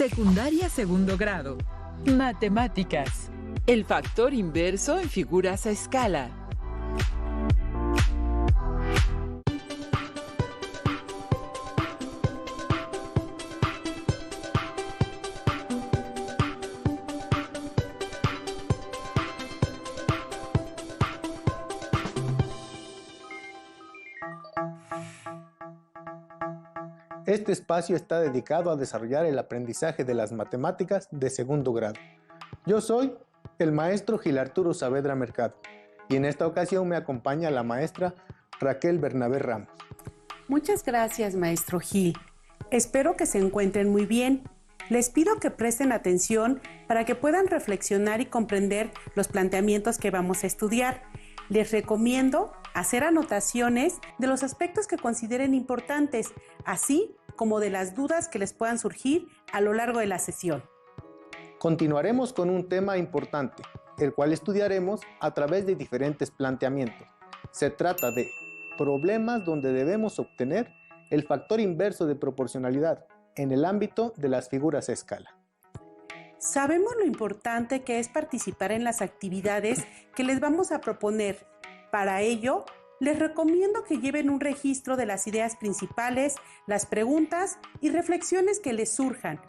Secundaria segundo grado. Matemáticas. El factor inverso en figuras a escala. Este espacio está dedicado a desarrollar el aprendizaje de las matemáticas de segundo grado. Yo soy el maestro Gil Arturo Saavedra Mercado y en esta ocasión me acompaña la maestra Raquel Bernabé Ramos. Muchas gracias, maestro Gil. Espero que se encuentren muy bien. Les pido que presten atención para que puedan reflexionar y comprender los planteamientos que vamos a estudiar. Les recomiendo hacer anotaciones de los aspectos que consideren importantes, así como de las dudas que les puedan surgir a lo largo de la sesión. Continuaremos con un tema importante, el cual estudiaremos a través de diferentes planteamientos. Se trata de problemas donde debemos obtener el factor inverso de proporcionalidad en el ámbito de las figuras a escala. Sabemos lo importante que es participar en las actividades que les vamos a proponer. Para ello, les recomiendo que lleven un registro de las ideas principales, las preguntas y reflexiones que les surjan.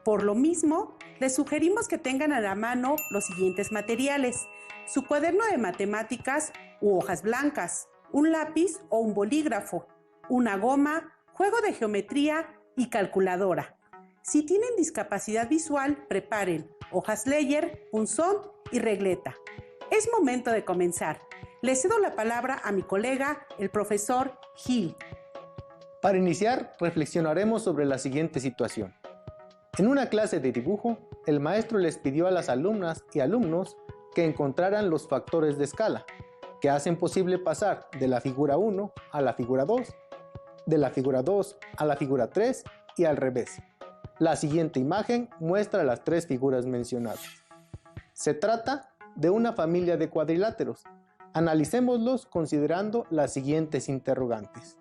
Por lo mismo, les sugerimos que tengan a la mano los siguientes materiales: su cuaderno de matemáticas u hojas blancas, un lápiz o un bolígrafo, una goma, juego de geometría y calculadora. Si tienen discapacidad visual, preparen hojas Leyer, punzón y regleta. Es momento de comenzar. Le cedo la palabra a mi colega, el profesor Gil. Para iniciar, reflexionaremos sobre la siguiente situación. En una clase de dibujo, el maestro les pidió a las alumnas y alumnos que encontraran los factores de escala, que hacen posible pasar de la figura 1 a la figura 2, de la figura 2 a la figura 3 y al revés. La siguiente imagen muestra las tres figuras mencionadas. Se trata de una familia de cuadriláteros. Analicémoslos considerando las siguientes interrogantes.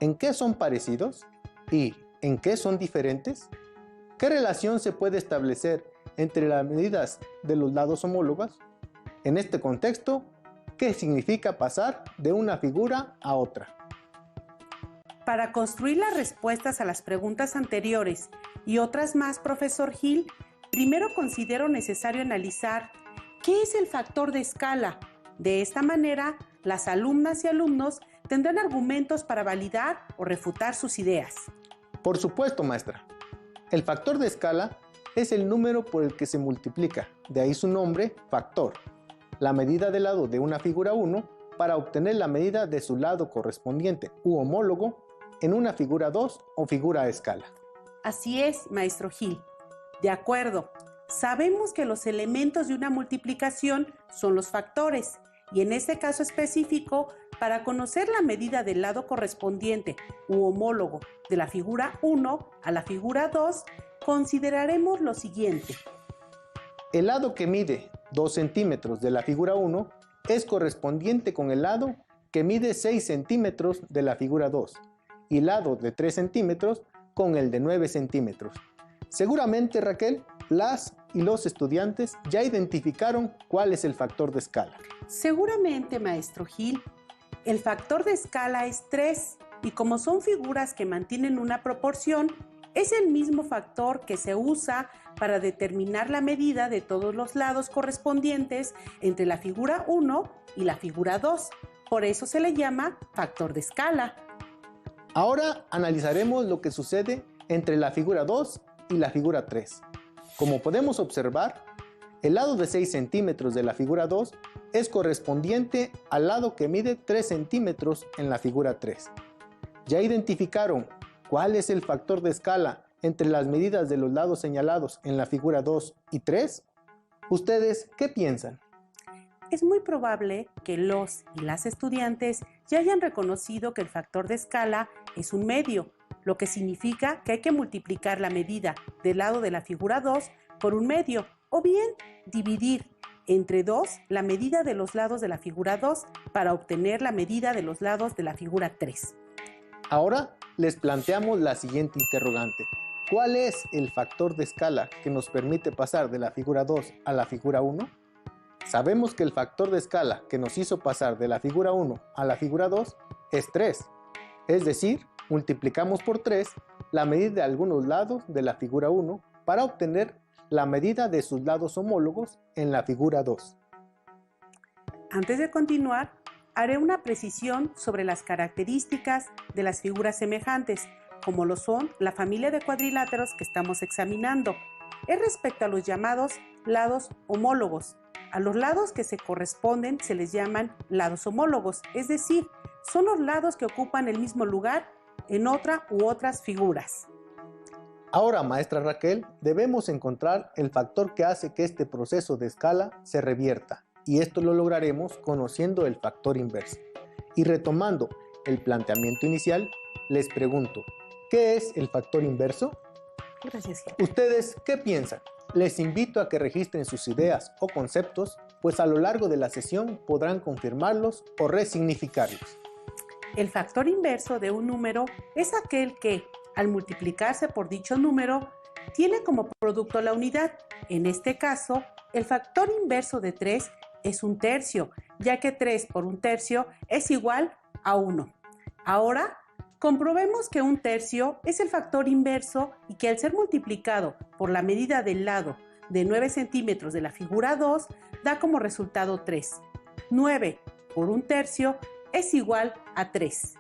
¿En qué son parecidos? ¿Y en qué son diferentes? ¿Qué relación se puede establecer entre las medidas de los lados homólogos? En este contexto, ¿qué significa pasar de una figura a otra? Para construir las respuestas a las preguntas anteriores y otras más, profesor Gil, primero considero necesario analizar qué es el factor de escala. De esta manera, las alumnas y alumnos tendrán argumentos para validar o refutar sus ideas. Por supuesto, maestra. El factor de escala es el número por el que se multiplica, de ahí su nombre, factor, la medida del lado de una figura 1 para obtener la medida de su lado correspondiente u homólogo en una figura 2 o figura a escala. Así es, maestro Gil. De acuerdo. Sabemos que los elementos de una multiplicación son los factores y en este caso específico, para conocer la medida del lado correspondiente u homólogo de la figura 1 a la figura 2, consideraremos lo siguiente. El lado que mide 2 centímetros de la figura 1 es correspondiente con el lado que mide 6 centímetros de la figura 2 y lado de 3 centímetros con el de 9 centímetros. Seguramente, Raquel, las y los estudiantes ya identificaron cuál es el factor de escala. Seguramente, maestro Gil. El factor de escala es 3 y como son figuras que mantienen una proporción, es el mismo factor que se usa para determinar la medida de todos los lados correspondientes entre la figura 1 y la figura 2. Por eso se le llama factor de escala. Ahora analizaremos lo que sucede entre la figura 2 y la figura 3. Como podemos observar, el lado de 6 centímetros de la figura 2 es correspondiente al lado que mide 3 centímetros en la figura 3. ¿Ya identificaron cuál es el factor de escala entre las medidas de los lados señalados en la figura 2 y 3? ¿Ustedes qué piensan? Es muy probable que los y las estudiantes ya hayan reconocido que el factor de escala es un medio, lo que significa que hay que multiplicar la medida del lado de la figura 2 por un medio, o bien dividir entre 2 la medida de los lados de la figura 2 para obtener la medida de los lados de la figura 3. Ahora les planteamos la siguiente interrogante. ¿Cuál es el factor de escala que nos permite pasar de la figura 2 a la figura 1? Sabemos que el factor de escala que nos hizo pasar de la figura 1 a la figura 2 es 3. Es decir, multiplicamos por 3 la medida de algunos lados de la figura 1 para obtener la medida de sus lados homólogos en la figura 2. Antes de continuar, haré una precisión sobre las características de las figuras semejantes, como lo son la familia de cuadriláteros que estamos examinando. Es respecto a los llamados lados homólogos. A los lados que se corresponden se les llaman lados homólogos, es decir, son los lados que ocupan el mismo lugar en otra u otras figuras. Ahora, maestra Raquel, debemos encontrar el factor que hace que este proceso de escala se revierta, y esto lo lograremos conociendo el factor inverso. Y retomando el planteamiento inicial, les pregunto, ¿qué es el factor inverso? Gracias, Gil. ¿Ustedes qué piensan? Les invito a que registren sus ideas o conceptos, pues a lo largo de la sesión podrán confirmarlos o resignificarlos. El factor inverso de un número es aquel que, al multiplicarse por dicho número, tiene como producto la unidad. En este caso, el factor inverso de 3 es un tercio, ya que 3 por un tercio es igual a 1. Ahora, comprobemos que un tercio es el factor inverso y que al ser multiplicado por la medida del lado de 9 centímetros de la figura 2, da como resultado 3. 9 por un tercio es igual a 3.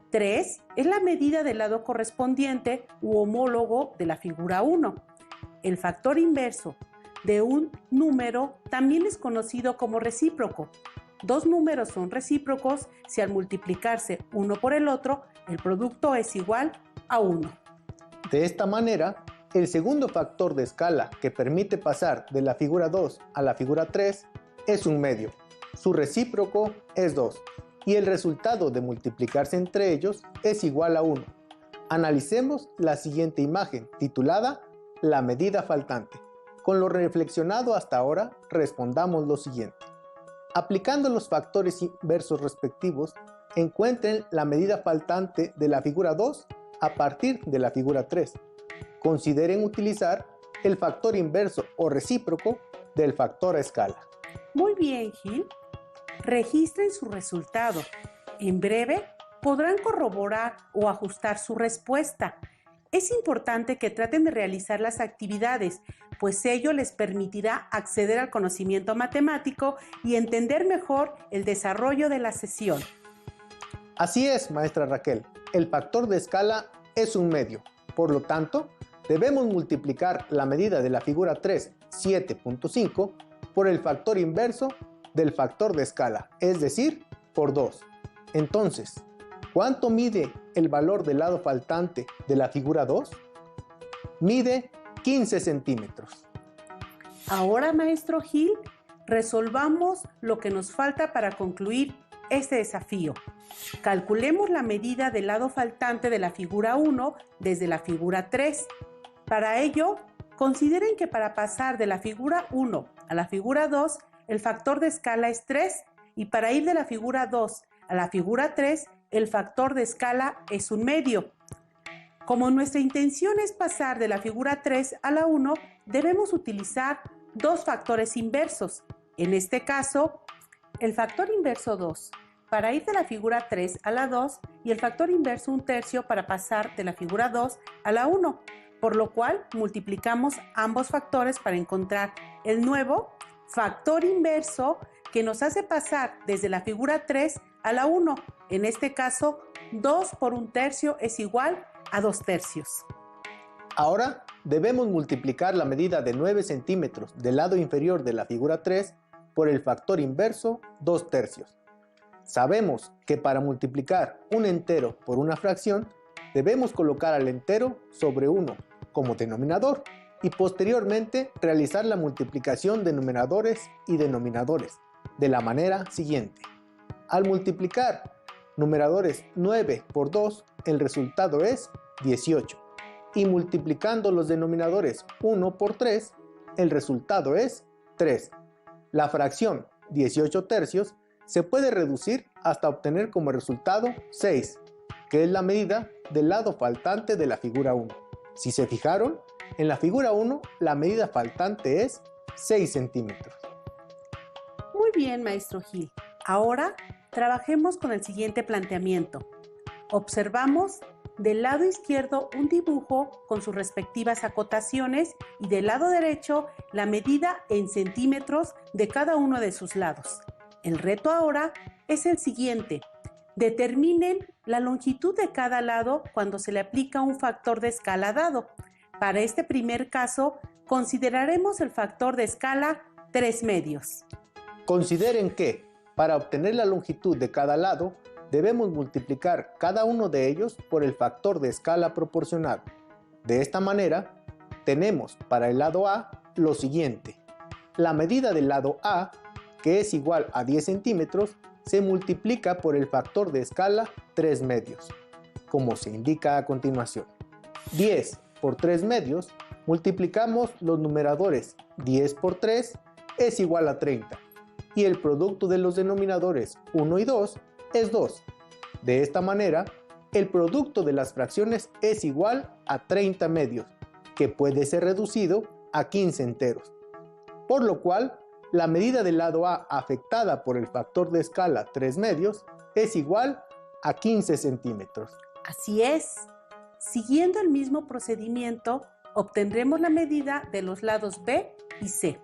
3 es la medida del lado correspondiente u homólogo de la figura 1. El factor inverso de un número también es conocido como recíproco. Dos números son recíprocos si al multiplicarse uno por el otro, el producto es igual a 1. De esta manera, el segundo factor de escala que permite pasar de la figura 2 a la figura 3 es un medio. Su recíproco es 2 y el resultado de multiplicarse entre ellos es igual a 1. Analicemos la siguiente imagen titulada La medida faltante. Con lo reflexionado hasta ahora, respondamos lo siguiente. Aplicando los factores inversos respectivos, encuentren la medida faltante de la figura 2 a partir de la figura 3. Consideren utilizar el factor inverso o recíproco del factor a escala. Muy bien, Gil. Registren su resultado. En breve podrán corroborar o ajustar su respuesta. Es importante que traten de realizar las actividades, pues ello les permitirá acceder al conocimiento matemático y entender mejor el desarrollo de la sesión. Así es, maestra Raquel. El factor de escala es un medio. Por lo tanto, debemos multiplicar la medida de la figura 3, 7.5, por el factor inverso del factor de escala, es decir, por 2. Entonces, ¿cuánto mide el valor del lado faltante de la figura 2? Mide 15 centímetros. Ahora, maestro Gil, resolvamos lo que nos falta para concluir este desafío. Calculemos la medida del lado faltante de la figura 1 desde la figura 3. Para ello, consideren que para pasar de la figura 1 a la figura 2, el factor de escala es 3 y para ir de la figura 2 a la figura 3, el factor de escala es un medio. Como nuestra intención es pasar de la figura 3 a la 1, debemos utilizar dos factores inversos. En este caso, el factor inverso 2 para ir de la figura 3 a la 2 y el factor inverso 1/3 para pasar de la figura 2 a la 1, por lo cual multiplicamos ambos factores para encontrar el nuevo factor inverso que nos hace pasar desde la figura 3 a la 1. En este caso, 2 por 1/3 es igual a 2/3. Ahora debemos multiplicar la medida de 9 centímetros del lado inferior de la figura 3 por el factor inverso 2/3. Sabemos que para multiplicar un entero por una fracción, debemos colocar al entero sobre 1 como denominador y posteriormente realizar la multiplicación de numeradores y denominadores de la manera siguiente. Al multiplicar numeradores 9 por 2, el resultado es 18. Y multiplicando los denominadores 1 por 3, el resultado es 3. La fracción 18/3 se puede reducir hasta obtener como resultado 6, que es la medida del lado faltante de la figura 1. Si se fijaron, en la figura 1 la medida faltante es 6 centímetros. Muy bien, maestro Gil. Ahora trabajemos con el siguiente planteamiento. Observamos del lado izquierdo un dibujo con sus respectivas acotaciones y del lado derecho la medida en centímetros de cada uno de sus lados. El reto ahora es el siguiente. Determinen la longitud de cada lado cuando se le aplica un factor de escala dado. Para este primer caso, consideraremos el factor de escala 3 medios. Consideren que, para obtener la longitud de cada lado, debemos multiplicar cada uno de ellos por el factor de escala proporcionado. De esta manera, tenemos para el lado A lo siguiente. La medida del lado A, que es igual a 10 centímetros, se multiplica por el factor de escala 3 medios, como se indica a continuación. 10 por 3 medios, multiplicamos los numeradores 10 por 3 es igual a 30, y el producto de los denominadores 1 y 2 es 2. De esta manera, el producto de las fracciones es igual a 30 medios, que puede ser reducido a 15 enteros. Por lo cual, la medida del lado A afectada por el factor de escala 3 medios es igual a 15 centímetros. Así es. Siguiendo el mismo procedimiento, obtendremos la medida de los lados B y C.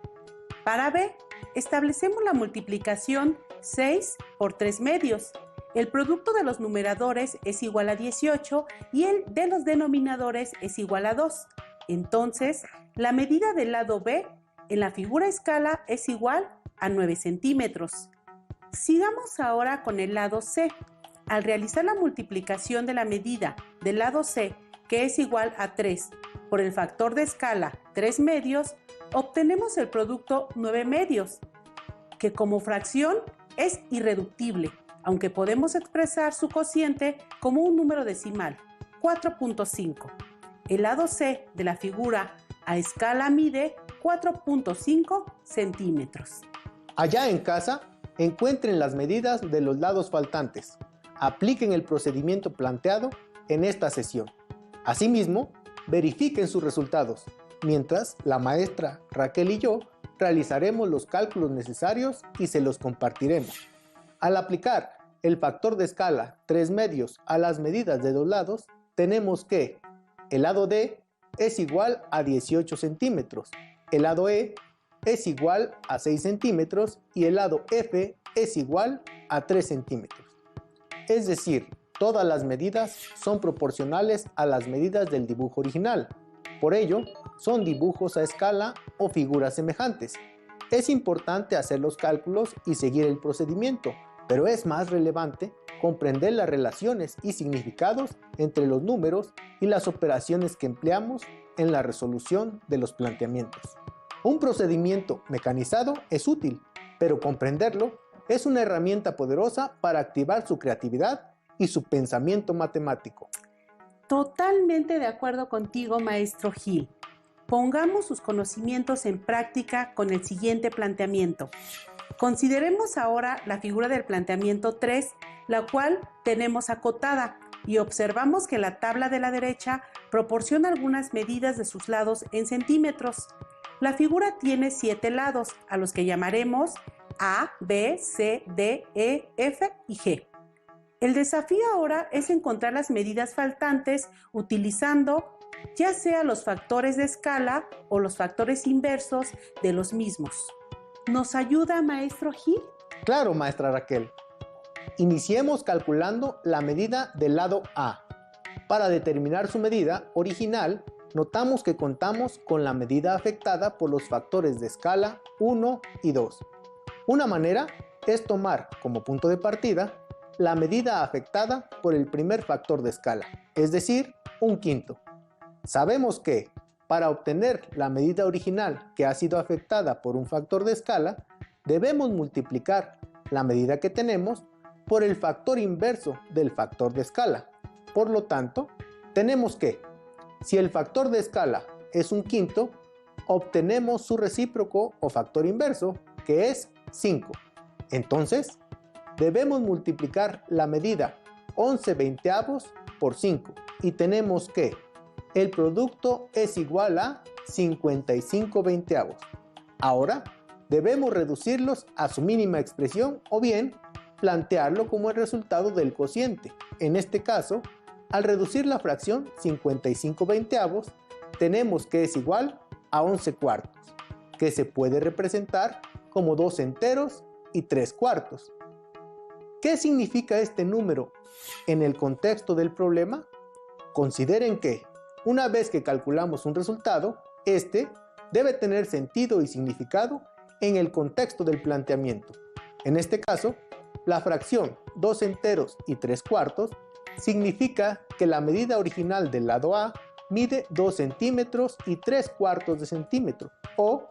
Para B, establecemos la multiplicación 6 por 3 medios. El producto de los numeradores es igual a 18 y el de los denominadores es igual a 2. Entonces, la medida del lado B en la figura escala es igual a 9 centímetros. Sigamos ahora con el lado C. Al realizar la multiplicación de la medida del lado C, que es igual a 3, por el factor de escala 3 medios, obtenemos el producto 9 medios, que como fracción es irreductible, aunque podemos expresar su cociente como un número decimal, 4.5. El lado C de la figura a escala mide 4.5 centímetros. Allá en casa, encuentren las medidas de los lados faltantes. Apliquen el procedimiento planteado en esta sesión. Asimismo, verifiquen sus resultados, mientras la maestra Raquel y yo realizaremos los cálculos necesarios y se los compartiremos. Al aplicar el factor de escala 3 medios a las medidas de los lados, tenemos que el lado D es igual a 18 centímetros, el lado E es igual a 6 centímetros y el lado F es igual a 3 centímetros. Es decir, todas las medidas son proporcionales a las medidas del dibujo original. Por ello, son dibujos a escala o figuras semejantes. Es importante hacer los cálculos y seguir el procedimiento, pero es más relevante comprender las relaciones y significados entre los números y las operaciones que empleamos en la resolución de los planteamientos. Un procedimiento mecanizado es útil, pero comprenderlo es una herramienta poderosa para activar su creatividad y su pensamiento matemático. Totalmente de acuerdo contigo, maestro Gil. Pongamos sus conocimientos en práctica con el siguiente planteamiento. Consideremos ahora la figura del planteamiento 3, la cual tenemos acotada, y observamos que la tabla de la derecha proporciona algunas medidas de sus lados en centímetros. La figura tiene 7 lados, a los que llamaremos A, B, C, D, E, F y G. El desafío ahora es encontrar las medidas faltantes utilizando ya sea los factores de escala o los factores inversos de los mismos. ¿Nos ayuda, maestro Gil? Claro, maestra Raquel. Iniciemos calculando la medida del lado A. Para determinar su medida original, notamos que contamos con la medida afectada por los factores de escala 1 y 2. Una manera es tomar como punto de partida la medida afectada por el primer factor de escala, es decir, 1/5. Sabemos que, para obtener la medida original que ha sido afectada por un factor de escala, debemos multiplicar la medida que tenemos por el factor inverso del factor de escala. Por lo tanto, tenemos que, si el factor de escala es 1/5, obtenemos su recíproco o factor inverso, que es 5. Entonces, debemos multiplicar la medida 11/20 por 5 y tenemos que el producto es igual a 55/20. Ahora debemos reducirlos a su mínima expresión o bien plantearlo como el resultado del cociente. En este caso, al reducir la fracción 55/20, tenemos que es igual a 11/4, que se puede representar como 2 enteros y 3/4. ¿Qué significa este número en el contexto del problema? Consideren que, una vez que calculamos un resultado, este debe tener sentido y significado en el contexto del planteamiento. En este caso, la fracción 2 enteros y 3/4 significa que la medida original del lado A mide 2 centímetros y 3/4 de centímetro, o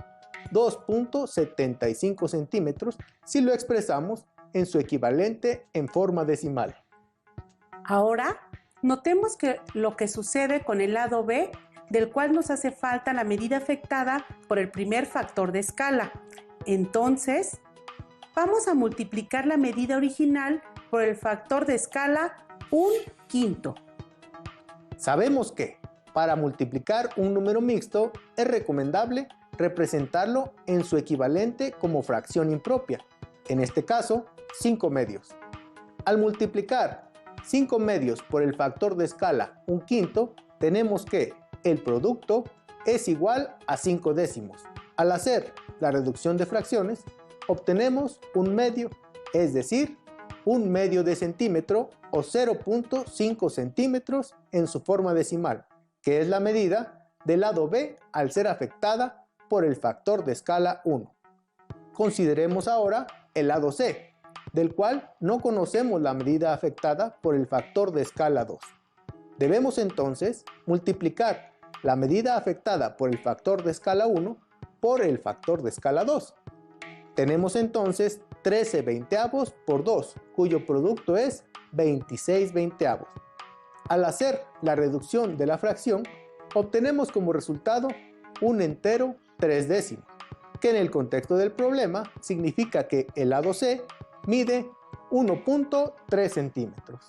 2.75 centímetros si lo expresamos en su equivalente en forma decimal. Ahora, notemos que lo que sucede con el lado B, del cual nos hace falta la medida afectada por el primer factor de escala. Entonces, vamos a multiplicar la medida original por el factor de escala 1/5. Sabemos que, para multiplicar un número mixto, es recomendable representarlo en su equivalente como fracción impropia, en este caso, 5/2. Al multiplicar 5/2 por el factor de escala 1/5, tenemos que el producto es igual a 5/10. Al hacer la reducción de fracciones, obtenemos 1/2, es decir, 1/2 de centímetro o 0.5 centímetros en su forma decimal, que es la medida del lado B al ser afectada por el factor de escala 1. Consideremos ahora el lado C, del cual no conocemos la medida afectada por el factor de escala 2. Debemos entonces multiplicar la medida afectada por el factor de escala 1 por el factor de escala 2. Tenemos entonces 13/20 por 2, cuyo producto es 26/20. Al hacer la reducción de la fracción, obtenemos como resultado 1 entero 3/10, que en el contexto del problema significa que el lado C mide 1.3 centímetros.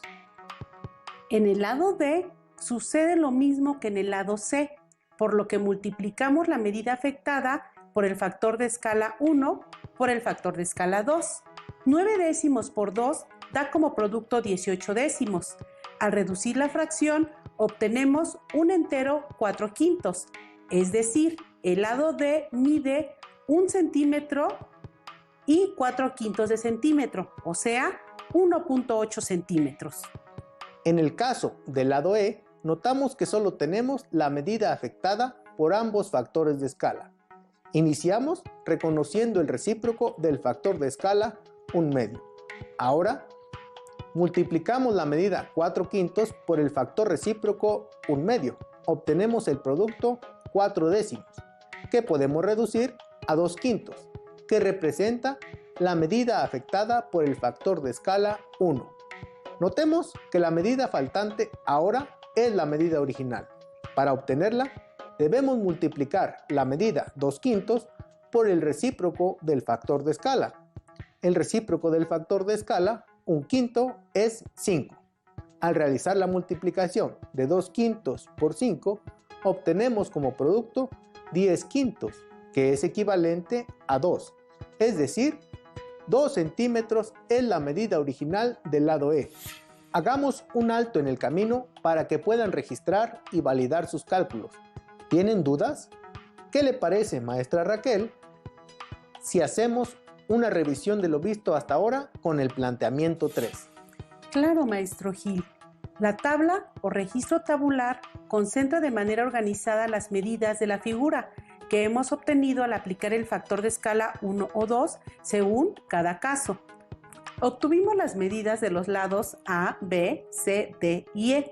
En el lado D sucede lo mismo que en el lado C, por lo que multiplicamos la medida afectada por el factor de escala 1 por el factor de escala 2. 9/10 por 2 da como producto 18/10. Al reducir la fracción, obtenemos 1 entero 4/5, es decir, el lado D mide 1 centímetro y 4/5 de centímetro, o sea, 1.8 centímetros. En el caso del lado E, notamos que solo tenemos la medida afectada por ambos factores de escala. Iniciamos reconociendo el recíproco del factor de escala 1/2. Ahora, multiplicamos la medida 4/5 por el factor recíproco 1/2. Obtenemos el producto 4/10, que podemos reducir a 2/5, que representa la medida afectada por el factor de escala 1. Notemos que la medida faltante ahora es la medida original. Para obtenerla, debemos multiplicar la medida 2/5 por el recíproco del factor de escala. El recíproco del factor de escala, 1/5, es 5. Al realizar la multiplicación de 2/5 por 5, obtenemos como producto 10/5, que es equivalente a 2, es decir, 2 centímetros es la medida original del lado E. Hagamos un alto en el camino para que puedan registrar y validar sus cálculos. ¿Tienen dudas? ¿Qué le parece, maestra Raquel, si hacemos una revisión de lo visto hasta ahora con el planteamiento 3? Claro, maestro Gil. La tabla o registro tabular concentra de manera organizada las medidas de la figura que hemos obtenido al aplicar el factor de escala 1 o 2 según cada caso. Obtuvimos las medidas de los lados A, B, C, D y E.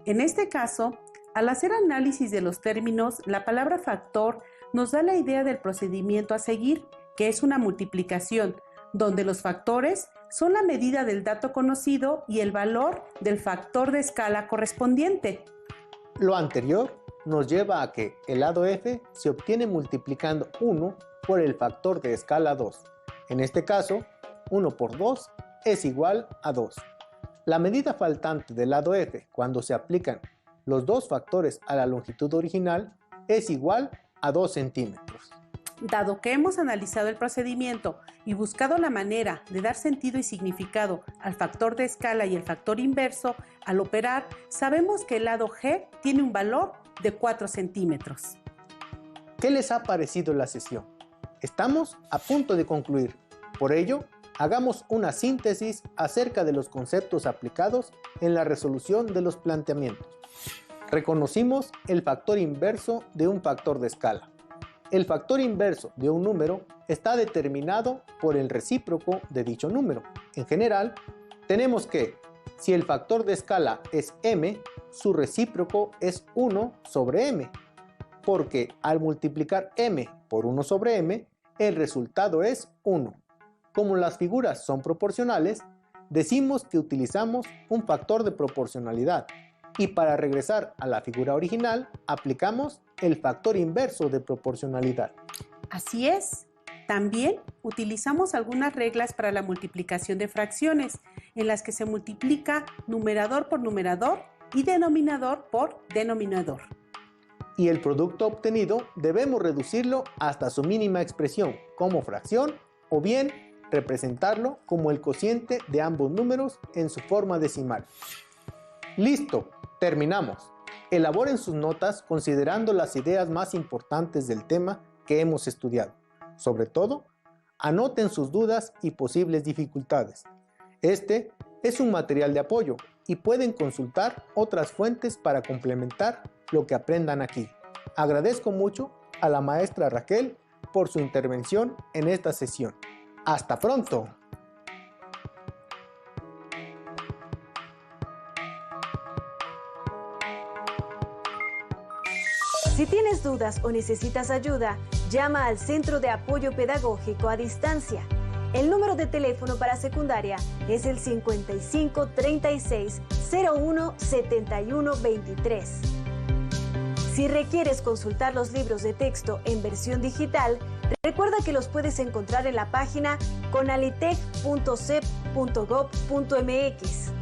En este caso, al hacer análisis de los términos, la palabra factor nos da la idea del procedimiento a seguir, que es una multiplicación, donde los factores son la medida del dato conocido y el valor del factor de escala correspondiente. Lo anterior nos lleva a que el lado F se obtiene multiplicando 1 por el factor de escala 2. En este caso, 1 por 2 es igual a 2. La medida faltante del lado F cuando se aplican los dos factores a la longitud original es igual a 2 centímetros. Dado que hemos analizado el procedimiento y buscado la manera de dar sentido y significado al factor de escala y el factor inverso, al operar, sabemos que el lado G tiene un valor de 4 centímetros. ¿Qué les ha parecido la sesión? Estamos a punto de concluir. Por ello, hagamos una síntesis acerca de los conceptos aplicados en la resolución de los planteamientos. Reconocimos el factor inverso de un factor de escala. El factor inverso de un número está determinado por el recíproco de dicho número. En general, tenemos que, si el factor de escala es m, su recíproco es 1 sobre m, porque al multiplicar m por 1 sobre m, el resultado es 1. Como las figuras son proporcionales, decimos que utilizamos un factor de proporcionalidad, y para regresar a la figura original, aplicamos el factor inverso de proporcionalidad. Así es. También utilizamos algunas reglas para la multiplicación de fracciones, en las que se multiplica numerador por numerador y denominador por denominador. Y el producto obtenido debemos reducirlo hasta su mínima expresión como fracción o bien representarlo como el cociente de ambos números en su forma decimal. ¡Listo! Terminamos. Elaboren sus notas considerando las ideas más importantes del tema que hemos estudiado. Sobre todo, anoten sus dudas y posibles dificultades. Este es un material de apoyo y pueden consultar otras fuentes para complementar lo que aprendan aquí. Agradezco mucho a la maestra Raquel por su intervención en esta sesión. ¡Hasta pronto! Si tienes dudas o necesitas ayuda, llama al Centro de Apoyo Pedagógico a Distancia. El número de teléfono para secundaria es el 55 36 01 71 23. Si requieres consultar los libros de texto en versión digital, recuerda que los puedes encontrar en la página conalitec.cep.gov.mx.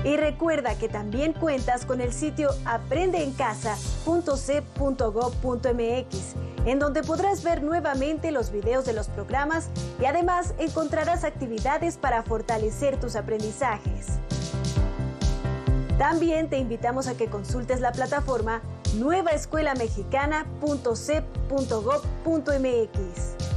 Y recuerda que también cuentas con el sitio aprendeencasa.cep.gov.mx, en donde podrás ver nuevamente los videos de los programas y además encontrarás actividades para fortalecer tus aprendizajes. También te invitamos a que consultes la plataforma nuevaescuelamexicana.cep.gov.mx.